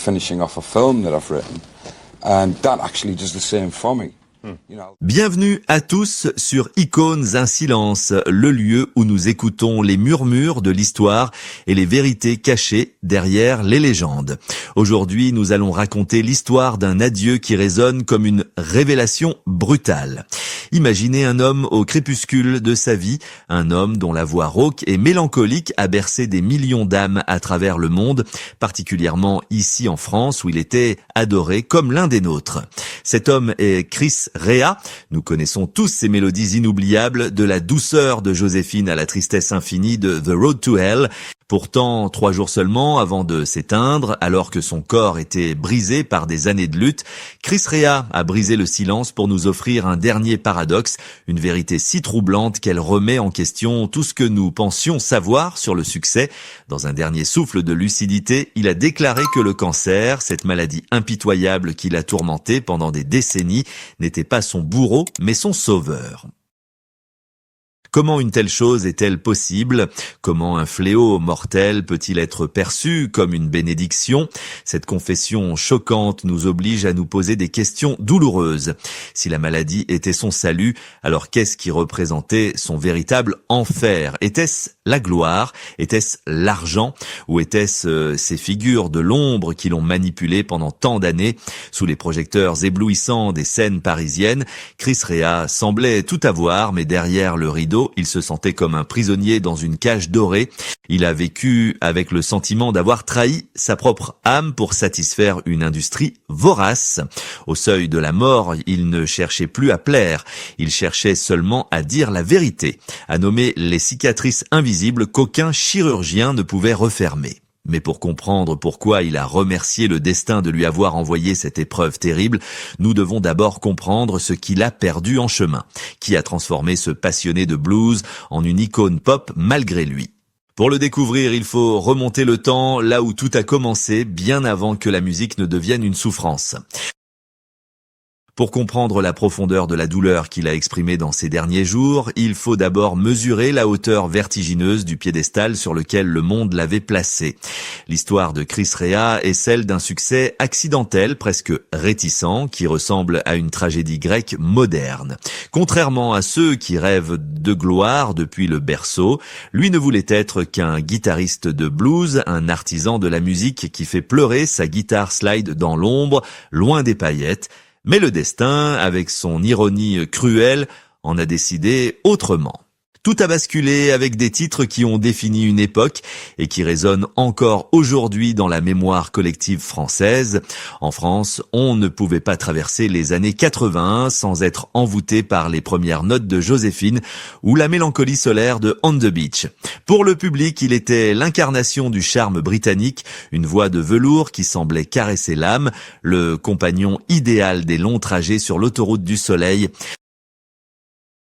finishing off a film that I've written, and that actually does the same for me. Bienvenue à tous sur Icônes, un silence, le lieu où nous écoutons les murmures de l'histoire et les vérités cachées derrière les légendes. Aujourd'hui, nous allons raconter l'histoire d'un adieu qui résonne comme une révélation brutale. Imaginez un homme au crépuscule de sa vie, un homme dont la voix rauque et mélancolique a bercé des millions d'âmes à travers le monde, particulièrement ici en France où il était adoré comme l'un des nôtres. Cet homme est Chris Rea. Nous connaissons tous ces mélodies inoubliables, de la douceur de Joséphine à la tristesse infinie de The Road to Hell. Pourtant, 3 jours seulement avant de s'éteindre, alors que son corps était brisé par des années de lutte, Chris Rea a brisé le silence pour nous offrir un dernier paradoxe, une vérité si troublante qu'elle remet en question tout ce que nous pensions savoir sur le succès. Dans un dernier souffle de lucidité, il a déclaré que le cancer, cette maladie impitoyable qui l'a tourmenté pendant des décennies, n'était pas son bourreau, mais son sauveur. Comment une telle chose est-elle possible? Comment un fléau mortel peut-il être perçu comme une bénédiction? Cette confession choquante nous oblige à nous poser des questions douloureuses. Si la maladie était son salut, alors qu'est-ce qui représentait son véritable enfer? Était-ce la gloire? Était-ce l'argent? Ou était-ce ces figures de l'ombre qui l'ont manipulé pendant tant d'années? Sous les projecteurs éblouissants des scènes parisiennes, Chris Rea semblait tout avoir, mais derrière le rideau, il se sentait comme un prisonnier dans une cage dorée. Il a vécu avec le sentiment d'avoir trahi sa propre âme pour satisfaire une industrie vorace. Au seuil de la mort, il ne cherchait plus à plaire. Il cherchait seulement à dire la vérité, à nommer les cicatrices invisibles qu'aucun chirurgien ne pouvait refermer. Mais pour comprendre pourquoi il a remercié le destin de lui avoir envoyé cette épreuve terrible, nous devons d'abord comprendre ce qu'il a perdu en chemin, qui a transformé ce passionné de blues en une icône pop malgré lui. Pour le découvrir, il faut remonter le temps là où tout a commencé, bien avant que la musique ne devienne une souffrance. Pour comprendre la profondeur de la douleur qu'il a exprimée dans ces derniers jours, il faut d'abord mesurer la hauteur vertigineuse du piédestal sur lequel le monde l'avait placé. L'histoire de Chris Rea est celle d'un succès accidentel, presque réticent, qui ressemble à une tragédie grecque moderne. Contrairement à ceux qui rêvent de gloire depuis le berceau, lui ne voulait être qu'un guitariste de blues, un artisan de la musique qui fait pleurer sa guitare slide dans l'ombre, loin des paillettes. Mais le destin, avec son ironie cruelle, en a décidé autrement. Tout a basculé avec des titres qui ont défini une époque et qui résonnent encore aujourd'hui dans la mémoire collective française. En France, on ne pouvait pas traverser les années 80 sans être envoûté par les premières notes de Joséphine ou la mélancolie solaire de On the Beach. Pour le public, il était l'incarnation du charme britannique, une voix de velours qui semblait caresser l'âme, le compagnon idéal des longs trajets sur l'autoroute du soleil.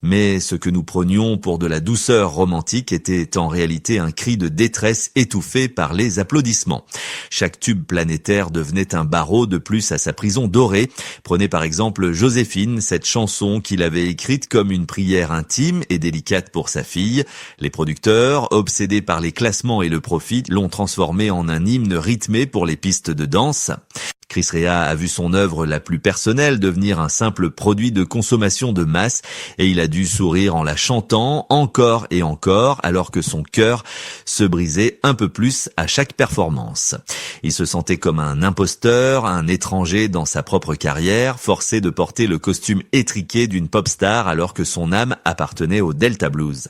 Mais ce que nous prenions pour de la douceur romantique était en réalité un cri de détresse étouffé par les applaudissements. Chaque tube planétaire devenait un barreau de plus à sa prison dorée. Prenez par exemple Joséphine, cette chanson qu'il avait écrite comme une prière intime et délicate pour sa fille. Les producteurs, obsédés par les classements et le profit, l'ont transformée en un hymne rythmé pour les pistes de danse. Chris Rea a vu son œuvre la plus personnelle devenir un simple produit de consommation de masse et il a dû sourire en la chantant encore et encore alors que son cœur se brisait un peu plus à chaque performance. Il se sentait comme un imposteur, un étranger dans sa propre carrière, forcé de porter le costume étriqué d'une pop star alors que son âme appartenait au Delta Blues.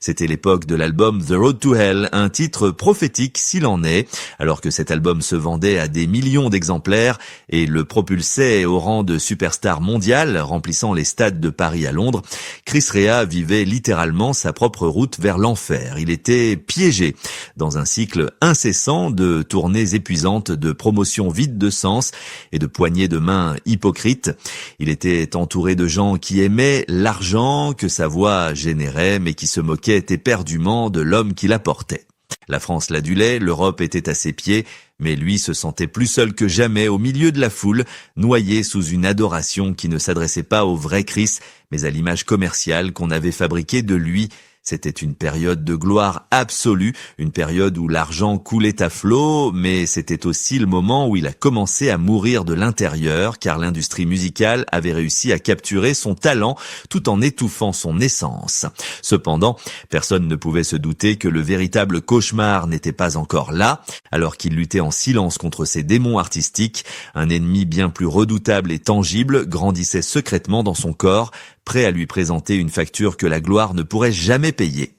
C'était l'époque de l'album The Road to Hell, un titre prophétique s'il en est, alors que cet album se vendait à des millions d'exemplaires et le propulsait au rang de superstar mondial, remplissant les stades de Paris à Londres. Chris Rea vivait littéralement sa propre route vers l'enfer. Il était piégé dans un cycle incessant de tournées épuisantes, de promotions vides de sens et de poignées de main hypocrites. Il était entouré de gens qui aimaient l'argent que sa voix générait, mais qui se moquaient éperdument de l'homme qui la portait. La France l'adulait, l'Europe était à ses pieds, mais lui se sentait plus seul que jamais au milieu de la foule, noyé sous une adoration qui ne s'adressait pas au vrai Chris, mais à l'image commerciale qu'on avait fabriquée de lui. C'était une période de gloire absolue, une période où l'argent coulait à flot, mais c'était aussi le moment où il a commencé à mourir de l'intérieur, car l'industrie musicale avait réussi à capturer son talent tout en étouffant son essence. Cependant, personne ne pouvait se douter que le véritable cauchemar n'était pas encore là, alors qu'il luttait en silence contre ses démons artistiques. Un ennemi bien plus redoutable et tangible grandissait secrètement dans son corps, prêt à lui présenter une facture que la gloire ne pourrait jamais payer.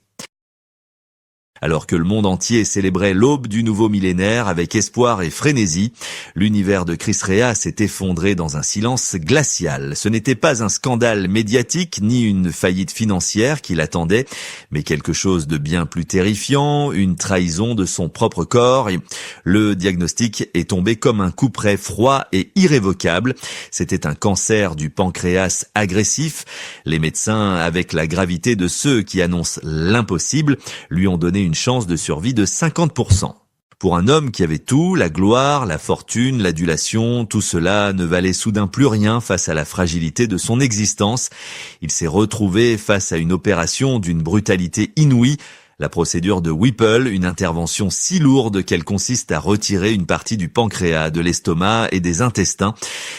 Alors que le monde entier célébrait l'aube du nouveau millénaire avec espoir et frénésie, l'univers de Chris Rea s'est effondré dans un silence glacial. Ce n'était pas un scandale médiatique ni une faillite financière qui l'attendait, mais quelque chose de bien plus terrifiant, une trahison de son propre corps. Le diagnostic est tombé comme un couperet froid et irrévocable. C'était un cancer du pancréas agressif. Les médecins, avec la gravité de ceux qui annoncent l'impossible, lui ont donné une chance de survie de 50%. Pour un homme qui avait tout, la gloire, la fortune, l'adulation, tout cela ne valait soudain plus rien face à la fragilité de son existence. Il s'est retrouvé face à une opération d'une brutalité inouïe, la procédure de Whipple, une intervention si lourde qu'elle consiste à retirer une partie du pancréas, de l'estomac et des intestins.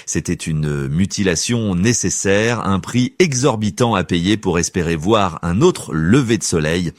C'était une mutilation nécessaire, un prix exorbitant à payer pour espérer voir un autre lever de soleil.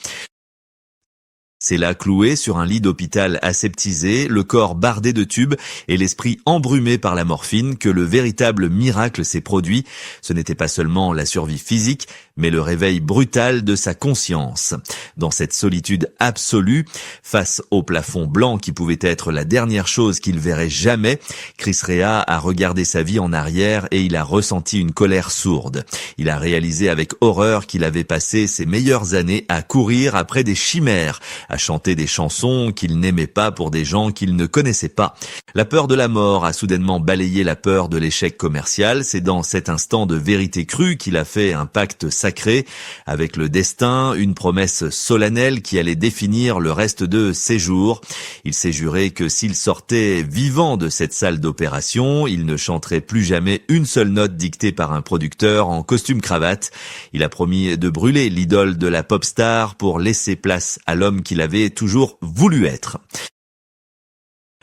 C'est là cloué sur un lit d'hôpital aseptisé, le corps bardé de tubes et l'esprit embrumé par la morphine que le véritable miracle s'est produit. Ce n'était pas seulement la survie physique, mais le réveil brutal de sa conscience. Dans cette solitude absolue, face au plafond blanc qui pouvait être la dernière chose qu'il verrait jamais, Chris Rea a regardé sa vie en arrière et il a ressenti une colère sourde. Il a réalisé avec horreur qu'il avait passé ses meilleures années à courir après des chimères, à chanter des chansons qu'il n'aimait pas pour des gens qu'il ne connaissait pas. La peur de la mort a soudainement balayé la peur de l'échec commercial. C'est dans cet instant de vérité crue qu'il a fait un pacte sacré avec le destin, une promesse solennelle qui allait définir le reste de ses jours. Il s'est juré que s'il sortait vivant de cette salle d'opération, il ne chanterait plus jamais une seule note dictée par un producteur en costume cravate. Il a promis de brûler l'idole de la pop star pour laisser place à l'homme qu'il avait toujours voulu être.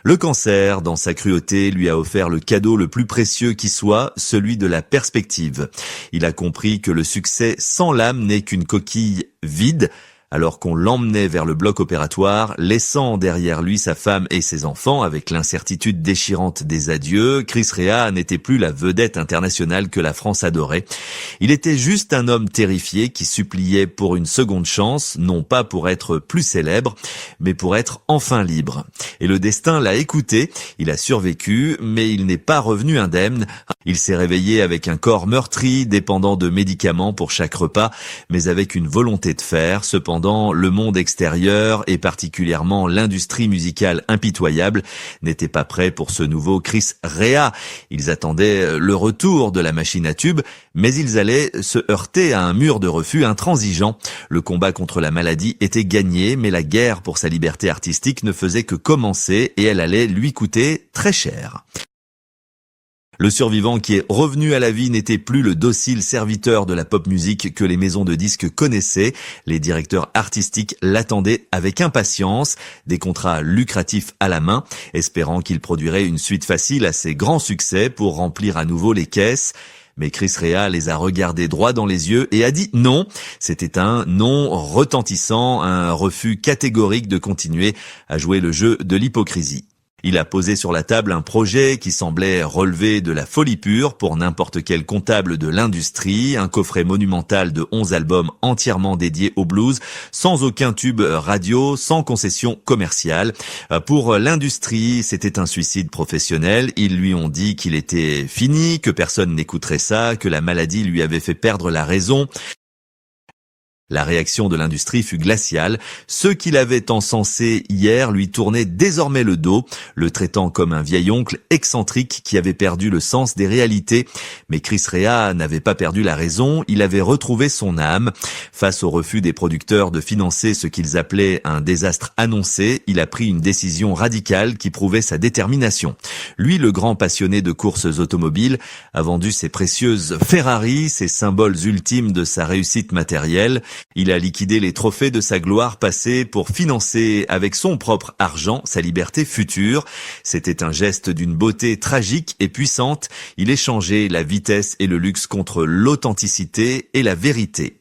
Le cancer, dans sa cruauté, lui a offert le cadeau le plus précieux qui soit, celui de la perspective. Il a compris que le succès sans l'âme n'est qu'une coquille vide. Alors qu'on l'emmenait vers le bloc opératoire, laissant derrière lui sa femme et ses enfants avec l'incertitude déchirante des adieux, Chris Rea n'était plus la vedette internationale que la France adorait. Il était juste un homme terrifié qui suppliait pour une seconde chance, non pas pour être plus célèbre, mais pour être enfin libre. Et le destin l'a écouté, il a survécu, mais il n'est pas revenu indemne. Il s'est réveillé avec un corps meurtri, dépendant de médicaments pour chaque repas, mais avec une volonté de faire. Cependant, le monde extérieur, et particulièrement l'industrie musicale impitoyable, n'était pas prêt pour ce nouveau Chris Rea. Ils attendaient le retour de la machine à tubes, mais ils allaient se heurter à un mur de refus intransigeant. Le combat contre la maladie était gagné, mais la guerre pour sa liberté artistique ne faisait que commencer et elle allait lui coûter très cher. Le survivant qui est revenu à la vie n'était plus le docile serviteur de la pop musique que les maisons de disques connaissaient. Les directeurs artistiques l'attendaient avec impatience, des contrats lucratifs à la main, espérant qu'il produirait une suite facile à ses grands succès pour remplir à nouveau les caisses. Mais Chris Rea les a regardés droit dans les yeux et a dit non. C'était un non retentissant, un refus catégorique de continuer à jouer le jeu de l'hypocrisie. Il a posé sur la table un projet qui semblait relever de la folie pure pour n'importe quel comptable de l'industrie, un coffret monumental de 11 albums entièrement dédiés au blues, sans aucun tube radio, sans concession commerciale. Pour l'industrie, c'était un suicide professionnel. Ils lui ont dit qu'il était fini, que personne n'écouterait ça, que la maladie lui avait fait perdre la raison. La réaction de l'industrie fut glaciale. Ceux qui l'avaient encensé hier lui tournaient désormais le dos, le traitant comme un vieil oncle excentrique qui avait perdu le sens des réalités. Mais Chris Rea n'avait pas perdu la raison, il avait retrouvé son âme. Face au refus des producteurs de financer ce qu'ils appelaient un désastre annoncé, il a pris une décision radicale qui prouvait sa détermination. Lui, le grand passionné de courses automobiles, a vendu ses précieuses Ferrari, ses symboles ultimes de sa réussite matérielle. Il a liquidé les trophées de sa gloire passée pour financer avec son propre argent sa liberté future. C'était un geste d'une beauté tragique et puissante. Il échangeait la vitesse et le luxe contre l'authenticité et la vérité.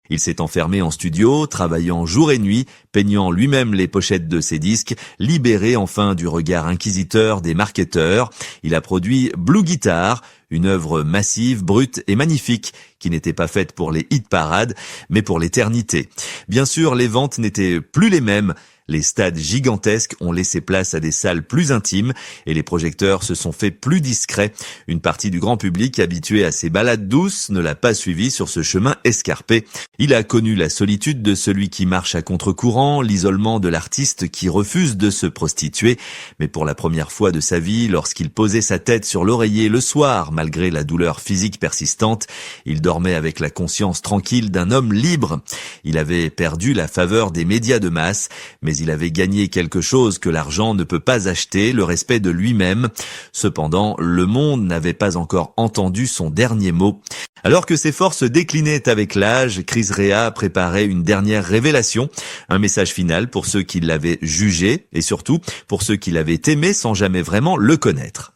Il s'est enfermé en studio, travaillant jour et nuit, peignant lui-même les pochettes de ses disques, libéré enfin du regard inquisiteur des marketeurs. Il a produit Blue Guitar, une œuvre massive, brute et magnifique, qui n'était pas faite pour les hit-parades, mais pour l'éternité. Bien sûr, les ventes n'étaient plus les mêmes. Les stades gigantesques ont laissé place à des salles plus intimes et les projecteurs se sont fait plus discrets. Une partie du grand public habitué à ces balades douces ne l'a pas suivi sur ce chemin escarpé. Il a connu la solitude de celui qui marche à contre-courant, l'isolement de l'artiste qui refuse de se prostituer. Mais pour la première fois de sa vie, lorsqu'il posait sa tête sur l'oreiller le soir, malgré la douleur physique persistante, il dormait avec la conscience tranquille d'un homme libre. Il avait perdu la faveur des médias de masse, mais il avait gagné quelque chose que l'argent ne peut pas acheter, le respect de lui-même. Cependant, le monde n'avait pas encore entendu son dernier mot. Alors que ses forces déclinaient avec l'âge, Chris Rea préparait une dernière révélation, un message final pour ceux qui l'avaient jugé et surtout pour ceux qui l'avaient aimé sans jamais vraiment le connaître.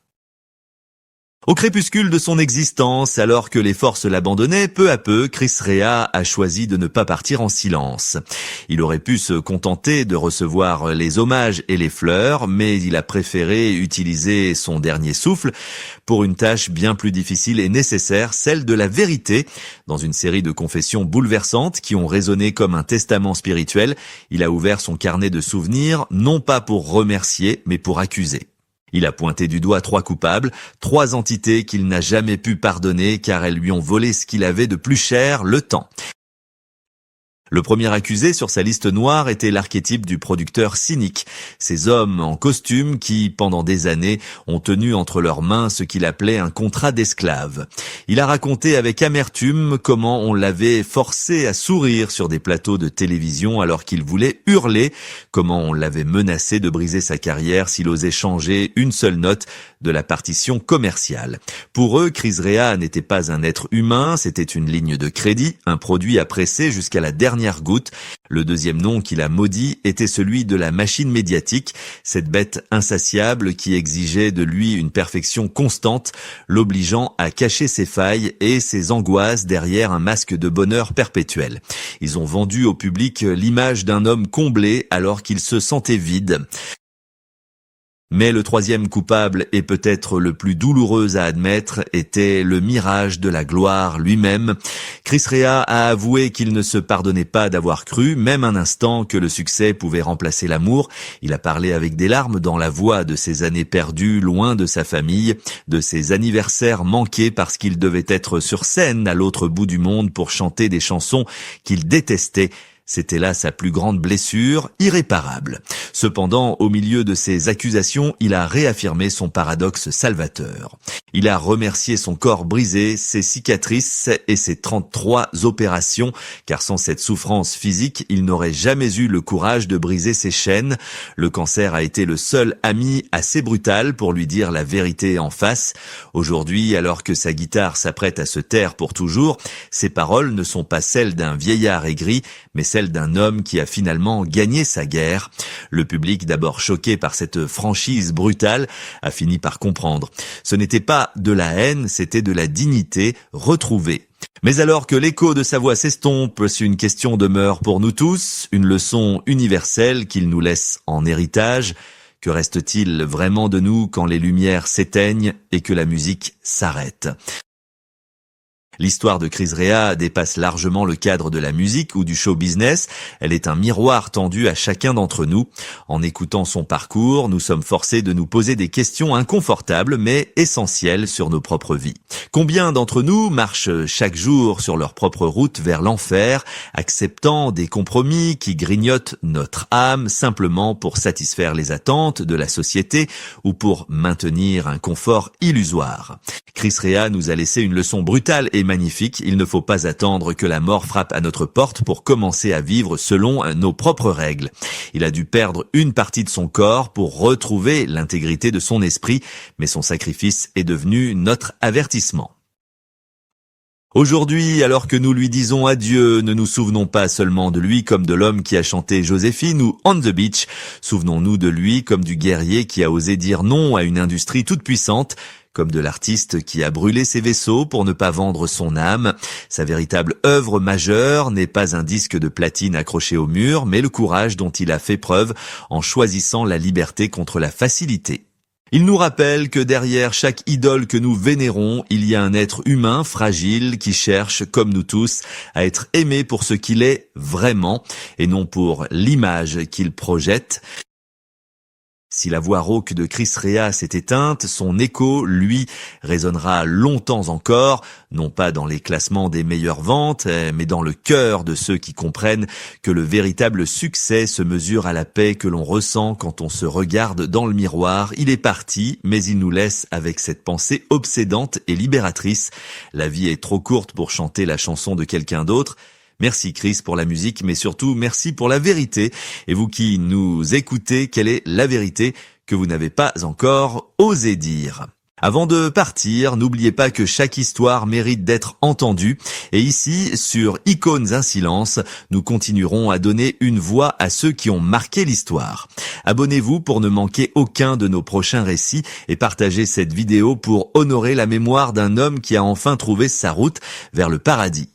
Au crépuscule de son existence, alors que les forces l'abandonnaient, peu à peu, Chris Rea a choisi de ne pas partir en silence. Il aurait pu se contenter de recevoir les hommages et les fleurs, mais il a préféré utiliser son dernier souffle pour une tâche bien plus difficile et nécessaire, celle de la vérité. Dans une série de confessions bouleversantes qui ont résonné comme un testament spirituel, il a ouvert son carnet de souvenirs, non pas pour remercier, mais pour accuser. Il a pointé du doigt 3 coupables, 3 entités qu'il n'a jamais pu pardonner car elles lui ont volé ce qu'il avait de plus cher, le temps. Le premier accusé sur sa liste noire était l'archétype du producteur cynique. Ces hommes en costume qui, pendant des années, ont tenu entre leurs mains ce qu'il appelait un contrat d'esclave. Il a raconté avec amertume comment on l'avait forcé à sourire sur des plateaux de télévision alors qu'il voulait hurler, comment on l'avait menacé de briser sa carrière s'il osait changer une seule note de la partition commerciale. Pour eux, Chris Rea n'était pas un être humain, c'était une ligne de crédit, un produit à presser jusqu'à la dernière goutte. Le deuxième nom qu'il a maudit était celui de la machine médiatique, cette bête insatiable qui exigeait de lui une perfection constante, l'obligeant à cacher ses failles et ses angoisses derrière un masque de bonheur perpétuel. Ils ont vendu au public l'image d'un homme comblé alors qu'il se sentait vide. Mais le troisième coupable, et peut-être le plus douloureux à admettre, était le mirage de la gloire lui-même. Chris Rea a avoué qu'il ne se pardonnait pas d'avoir cru, même un instant, que le succès pouvait remplacer l'amour. Il a parlé avec des larmes dans la voix de ses années perdues, loin de sa famille, de ses anniversaires manqués parce qu'il devait être sur scène à l'autre bout du monde pour chanter des chansons qu'il détestait. C'était là sa plus grande blessure, irréparable. Cependant, au milieu de ces accusations, il a réaffirmé son paradoxe salvateur. Il a remercié son corps brisé, ses cicatrices et ses 33 opérations, car sans cette souffrance physique, il n'aurait jamais eu le courage de briser ses chaînes. Le cancer a été le seul ami assez brutal pour lui dire la vérité en face. Aujourd'hui, alors que sa guitare s'apprête à se taire pour toujours, ses paroles ne sont pas celles d'un vieillard aigri, mais celle d'un homme qui a finalement gagné sa guerre. Le public, d'abord choqué par cette franchise brutale, a fini par comprendre. Ce n'était pas de la haine, c'était de la dignité retrouvée. Mais alors que l'écho de sa voix s'estompe, une question demeure pour nous tous, une leçon universelle qu'il nous laisse en héritage. Que reste-t-il vraiment de nous quand les lumières s'éteignent et que la musique s'arrête ? L'histoire de Chris Rea dépasse largement le cadre de la musique ou du show business. Elle est un miroir tendu à chacun d'entre nous. En écoutant son parcours, nous sommes forcés de nous poser des questions inconfortables mais essentielles sur nos propres vies. Combien d'entre nous marchent chaque jour sur leur propre route vers l'enfer, acceptant des compromis qui grignotent notre âme simplement pour satisfaire les attentes de la société ou pour maintenir un confort illusoire? Chris Rea nous a laissé une leçon brutale et magnifique. Il ne faut pas attendre que la mort frappe à notre porte pour commencer à vivre selon nos propres règles. Il a dû perdre une partie de son corps pour retrouver l'intégrité de son esprit, mais son sacrifice est devenu notre avertissement. Aujourd'hui, alors que nous lui disons adieu, ne nous souvenons pas seulement de lui comme de l'homme qui a chanté Joséphine ou On the Beach. Souvenons-nous de lui comme du guerrier qui a osé dire non à une industrie toute puissante, comme de l'artiste qui a brûlé ses vaisseaux pour ne pas vendre son âme. Sa véritable œuvre majeure n'est pas un disque de platine accroché au mur, mais le courage dont il a fait preuve en choisissant la liberté contre la facilité. Il nous rappelle que derrière chaque idole que nous vénérons, il y a un être humain fragile qui cherche, comme nous tous, à être aimé pour ce qu'il est vraiment et non pour l'image qu'il projette. Si la voix rauque de Chris Rea s'est éteinte, son écho, lui, résonnera longtemps encore, non pas dans les classements des meilleures ventes, mais dans le cœur de ceux qui comprennent que le véritable succès se mesure à la paix que l'on ressent quand on se regarde dans le miroir. Il est parti, mais il nous laisse avec cette pensée obsédante et libératrice. La vie est trop courte pour chanter la chanson de quelqu'un d'autre. Merci Chris pour la musique, mais surtout merci pour la vérité. Et vous qui nous écoutez, quelle est la vérité que vous n'avez pas encore osé dire ? Avant de partir, n'oubliez pas que chaque histoire mérite d'être entendue. Et ici, sur Icônes un silence, nous continuerons à donner une voix à ceux qui ont marqué l'histoire. Abonnez-vous pour ne manquer aucun de nos prochains récits et partagez cette vidéo pour honorer la mémoire d'un homme qui a enfin trouvé sa route vers le paradis.